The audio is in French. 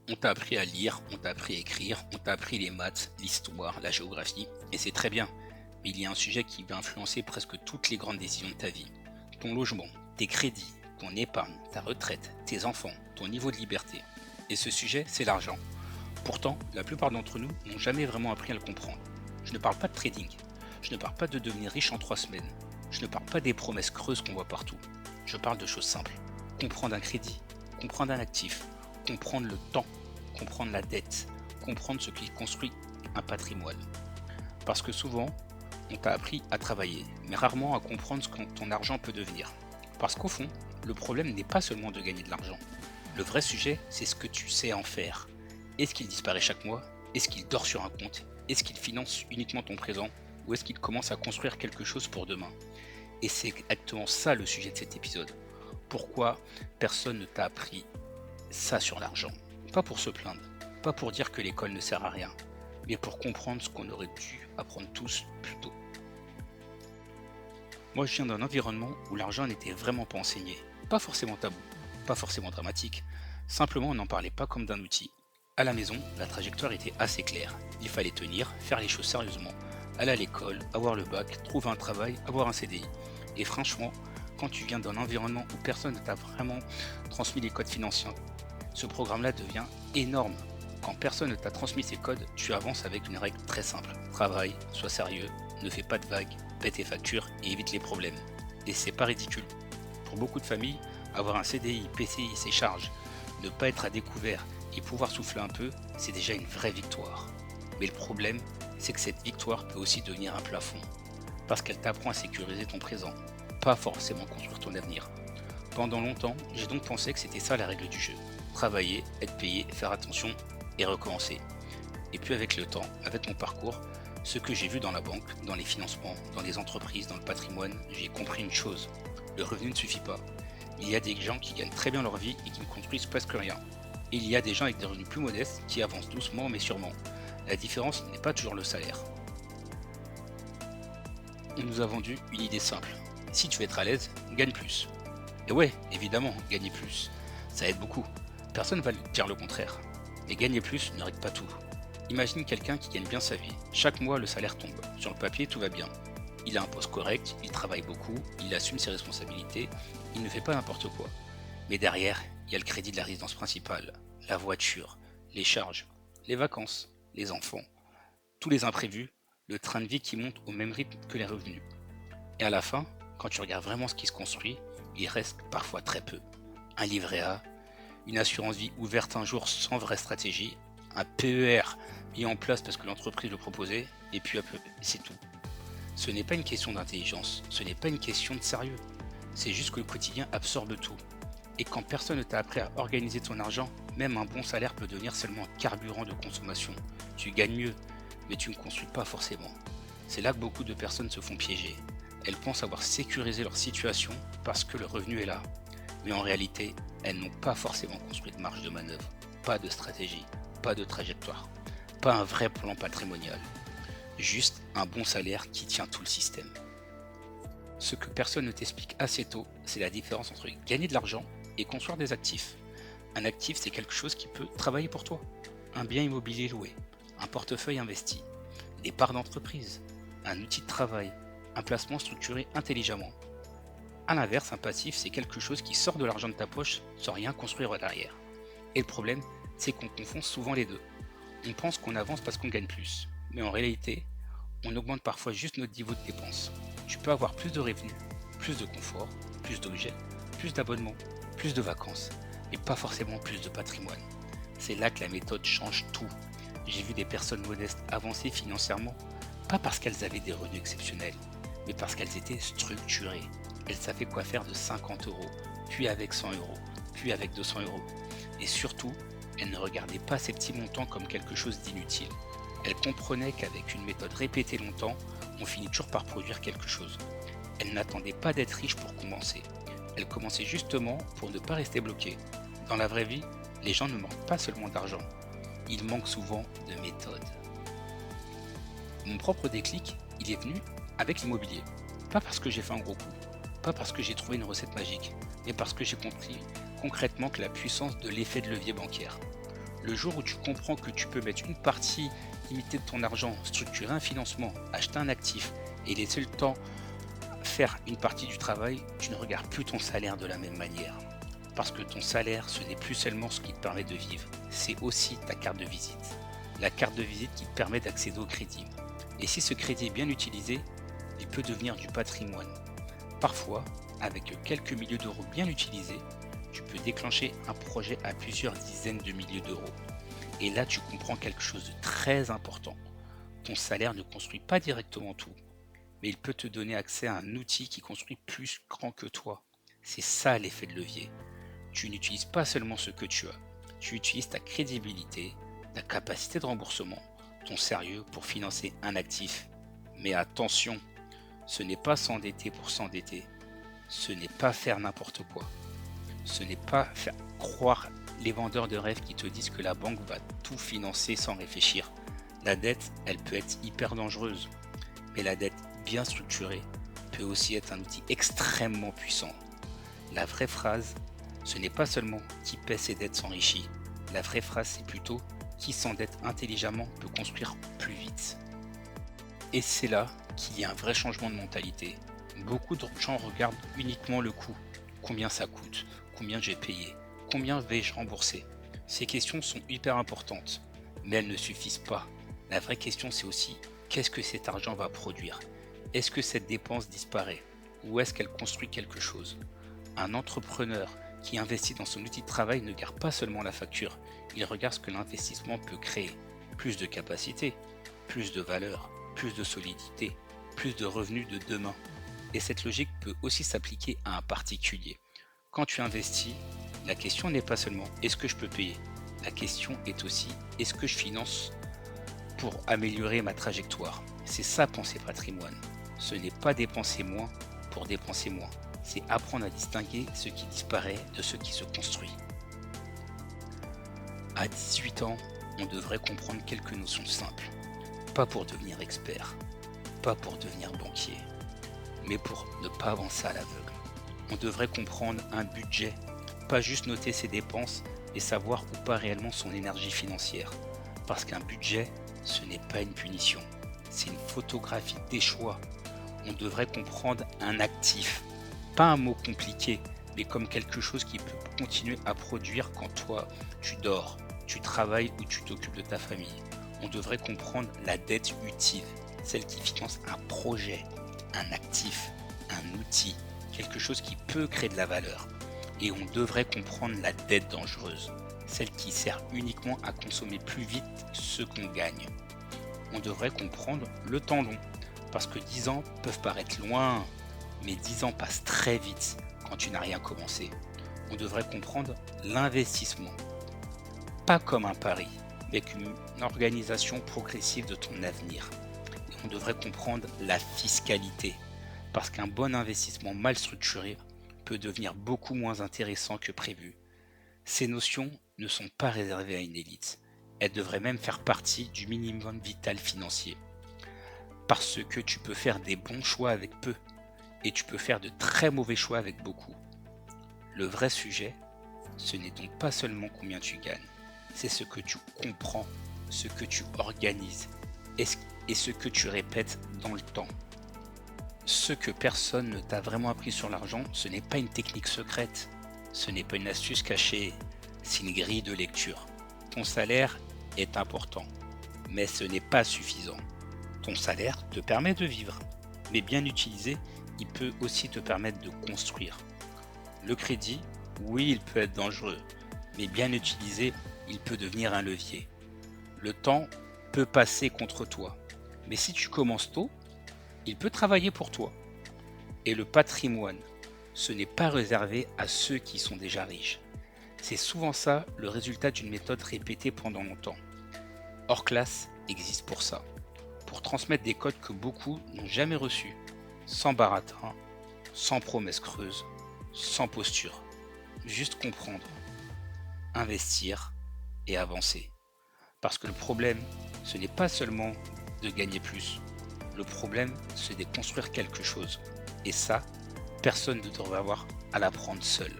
On t'a appris à lire, on t'a appris à écrire, on t'a appris les maths, l'histoire, la géographie, et c'est très bien. Mais il y a un sujet qui va influencer presque toutes les grandes décisions de ta vie. Ton logement, tes crédits, ton épargne, ta retraite, tes enfants, ton niveau de liberté. Et ce sujet, c'est l'argent. Pourtant, la plupart d'entre nous n'ont jamais vraiment appris à le comprendre. Je ne parle pas de trading. Je ne parle pas de devenir riche en 3 semaines. Je ne parle pas des promesses creuses qu'on voit partout. Je parle de choses simples. Comprendre un crédit, comprendre un actif, comprendre le temps, comprendre la dette, comprendre ce qui construit un patrimoine. Parce que souvent, on t'a appris à travailler, mais rarement à comprendre ce que ton argent peut devenir. Parce qu'au fond, le problème n'est pas seulement de gagner de l'argent. Le vrai sujet, c'est ce que tu sais en faire. Est-ce qu'il disparaît chaque mois? Est-ce qu'il dort sur un compte? Est-ce qu'il finance uniquement ton présent? Ou est-ce qu'il commence à construire quelque chose pour demain? Et c'est exactement ça le sujet de cet épisode. Pourquoi personne ne t'a appris ça sur l'argent? Pas pour se plaindre, pas pour dire que l'école ne sert à rien, mais pour comprendre ce qu'on aurait dû apprendre tous plus tôt. Moi, je viens d'un environnement où l'argent n'était vraiment pas enseigné. Pas forcément tabou, pas forcément dramatique. Simplement, on n'en parlait pas comme d'un outil. À la maison, la trajectoire était assez claire. Il fallait tenir, faire les choses sérieusement, aller à l'école, avoir le bac, trouver un travail, avoir un CDI. Et franchement, quand tu viens d'un environnement où personne ne t'a vraiment transmis les codes financiers, ce programme-là devient énorme. Quand personne ne t'a transmis ces codes, tu avances avec une règle très simple. Travaille, sois sérieux, ne fais pas de vagues, paie tes factures et évite les problèmes. Et c'est pas ridicule. Pour beaucoup de familles, avoir un CDI, PCI, ses charges, ne pas être à découvert et pouvoir souffler un peu, c'est déjà une vraie victoire. Mais le problème, c'est que cette victoire peut aussi devenir un plafond. Parce qu'elle t'apprend à sécuriser ton présent, pas forcément construire ton avenir. Pendant longtemps, j'ai donc pensé que c'était ça la règle du jeu. Travailler, être payé, faire attention et recommencer. Et puis avec le temps, avec mon parcours, ce que j'ai vu dans la banque, dans les financements, dans les entreprises, dans le patrimoine, j'ai compris une chose. Le revenu ne suffit pas. Il y a des gens qui gagnent très bien leur vie et qui ne construisent presque rien. Et il y a des gens avec des revenus plus modestes qui avancent doucement mais sûrement. La différence n'est pas toujours le salaire. On nous a vendu une idée simple. Si tu veux être à l'aise, gagne plus. Et ouais, évidemment, gagner plus. Ça aide beaucoup. Personne ne va dire le contraire. Mais gagner plus ne règle pas tout. Imagine quelqu'un qui gagne bien sa vie. Chaque mois, le salaire tombe. Sur le papier, tout va bien. Il a un poste correct, il travaille beaucoup, il assume ses responsabilités, il ne fait pas n'importe quoi. Mais derrière, il y a le crédit de la résidence principale, la voiture, les charges, les vacances, les enfants, tous les imprévus, le train de vie qui monte au même rythme que les revenus. Et à la fin, quand tu regardes vraiment ce qui se construit, il reste parfois très peu. Un livret A, une assurance vie ouverte un jour sans vraie stratégie, un PER mis en place parce que l'entreprise le proposait, et puis c'est tout. Ce n'est pas une question d'intelligence, ce n'est pas une question de sérieux. C'est juste que le quotidien absorbe tout. Et quand personne ne t'a appris à organiser ton argent, même un bon salaire peut devenir seulement un carburant de consommation. Tu gagnes mieux, mais tu ne construis pas forcément. C'est là que beaucoup de personnes se font piéger. Elles pensent avoir sécurisé leur situation parce que le revenu est là. Mais en réalité, elles n'ont pas forcément construit de marge de manœuvre, pas de stratégie, pas de trajectoire, pas un vrai plan patrimonial. Juste un bon salaire qui tient tout le système. Ce que personne ne t'explique assez tôt, c'est la différence entre gagner de l'argent et construire des actifs. Un actif, c'est quelque chose qui peut travailler pour toi. Un bien immobilier loué, un portefeuille investi, des parts d'entreprise, un outil de travail, un placement structuré intelligemment. A l'inverse, un passif, c'est quelque chose qui sort de l'argent de ta poche sans rien construire derrière. Et le problème, c'est qu'on confond souvent les deux. On pense qu'on avance parce qu'on gagne plus. Mais en réalité, on augmente parfois juste notre niveau de dépenses. Tu peux avoir plus de revenus, plus de confort, plus d'objets, plus d'abonnements, plus de vacances, et pas forcément plus de patrimoine. C'est là que la méthode change tout. J'ai vu des personnes modestes avancer financièrement, pas parce qu'elles avaient des revenus exceptionnels, mais parce qu'elles étaient structurées. Elles savaient quoi faire de 50 euros, puis avec 100 euros, puis avec 200 euros. Et surtout, elles ne regardaient pas ces petits montants comme quelque chose d'inutile. Elle comprenait qu'avec une méthode répétée longtemps, on finit toujours par produire quelque chose. Elle n'attendait pas d'être riche pour commencer. Elle commençait justement pour ne pas rester bloquée. Dans la vraie vie, les gens ne manquent pas seulement d'argent. Ils manquent souvent de méthode. Mon propre déclic, il est venu avec l'immobilier. Pas parce que j'ai fait un gros coup, pas parce que j'ai trouvé une recette magique, mais parce que j'ai compris concrètement que la puissance de l'effet de levier bancaire. Le jour où tu comprends que tu peux mettre une partie limitée de ton argent, structurer un financement, acheter un actif et laisser le temps faire une partie du travail, tu ne regardes plus ton salaire de la même manière. Parce que ton salaire, ce n'est plus seulement ce qui te permet de vivre, c'est aussi ta carte de visite. La carte de visite qui te permet d'accéder au crédit. Et si ce crédit est bien utilisé, il peut devenir du patrimoine. Parfois, avec quelques milliers d'euros bien utilisés, tu peux déclencher un projet à plusieurs dizaines de milliers d'euros. Et là, tu comprends quelque chose de très important. Ton salaire ne construit pas directement tout, mais il peut te donner accès à un outil qui construit plus grand que toi. C'est ça l'effet de levier. Tu n'utilises pas seulement ce que tu as, tu utilises ta crédibilité, ta capacité de remboursement, ton sérieux pour financer un actif. Mais attention, ce n'est pas s'endetter pour s'endetter, ce n'est pas faire n'importe quoi, ce n'est pas faire croire les vendeurs de rêves qui te disent que la banque va tout financer sans réfléchir. La dette, elle peut être hyper dangereuse, mais la dette bien structurée peut aussi être un outil extrêmement puissant. La vraie phrase, ce n'est pas seulement qui paie ses dettes s'enrichit. La vraie phrase, c'est plutôt qui s'endette intelligemment peut construire plus vite. Et c'est là qu'il y a un vrai changement de mentalité. Beaucoup de gens regardent uniquement le coût. Combien ça coûte? Combien j'ai payé? Combien vais-je rembourser? Ces questions sont hyper importantes, mais elles ne suffisent pas. La vraie question, c'est aussi qu'est-ce que cet argent va produire? Est-ce que cette dépense disparaît? Ou est-ce qu'elle construit quelque chose? Un entrepreneur qui investit dans son outil de travail ne regarde pas seulement la facture, il regarde ce que l'investissement peut créer. Plus de capacité, plus de valeur, plus de solidité, plus de revenus de demain. Et cette logique peut aussi s'appliquer à un particulier. Quand tu investis, la question n'est pas seulement est-ce que je peux payer? La question est aussi est-ce que je finance pour améliorer ma trajectoire? C'est ça penser patrimoine. Ce n'est pas dépenser moins pour dépenser moins. C'est apprendre à distinguer ce qui disparaît de ce qui se construit. À 18 ans, on devrait comprendre quelques notions simples. Pas pour devenir expert, pas pour devenir banquier, mais pour ne pas avancer à l'aveugle. On devrait comprendre un budget, pas juste noter ses dépenses et savoir où part réellement son énergie financière. Parce qu'un budget, ce n'est pas une punition, c'est une photographie des choix. On devrait comprendre un actif, pas un mot compliqué, mais comme quelque chose qui peut continuer à produire quand toi, tu dors, tu travailles ou tu t'occupes de ta famille. On devrait comprendre la dette utile, celle qui finance un projet, un actif, un outil, quelque chose qui peut créer de la valeur. Et on devrait comprendre la dette dangereuse, celle qui sert uniquement à consommer plus vite ce qu'on gagne. On devrait comprendre le temps long, parce que 10 ans peuvent paraître loin, mais 10 ans passent très vite quand tu n'as rien commencé. On devrait comprendre l'investissement, pas comme un pari, mais comme une organisation progressive de ton avenir. Et on devrait comprendre la fiscalité, parce qu'un bon investissement mal structuré peut devenir beaucoup moins intéressant que prévu. Ces notions ne sont pas réservées à une élite, elles devraient même faire partie du minimum vital financier. Parce que tu peux faire des bons choix avec peu, et tu peux faire de très mauvais choix avec beaucoup. Le vrai sujet, ce n'est donc pas seulement combien tu gagnes, c'est ce que tu comprends, ce que tu organises et ce que tu répètes dans le temps. Ce que personne ne t'a vraiment appris sur l'argent, ce n'est pas une technique secrète, ce n'est pas une astuce cachée, c'est une grille de lecture. Ton salaire est important, mais ce n'est pas suffisant. Ton salaire te permet de vivre, mais bien utilisé, il peut aussi te permettre de construire. Le crédit, oui, il peut être dangereux, mais bien utilisé, il peut devenir un levier. Le temps peut passer contre toi, mais si tu commences tôt, il peut travailler pour toi. Et le patrimoine, ce n'est pas réservé à ceux qui sont déjà riches. C'est souvent ça le résultat d'une méthode répétée pendant longtemps. Hors classe existe pour ça, pour transmettre des codes que beaucoup n'ont jamais reçus, sans baratin, sans promesses creuses, sans posture. Juste comprendre, investir et avancer. Parce que le problème, ce n'est pas seulement de gagner plus. Le problème, c'est de construire quelque chose. Et ça, personne ne devrait avoir à l'apprendre seul.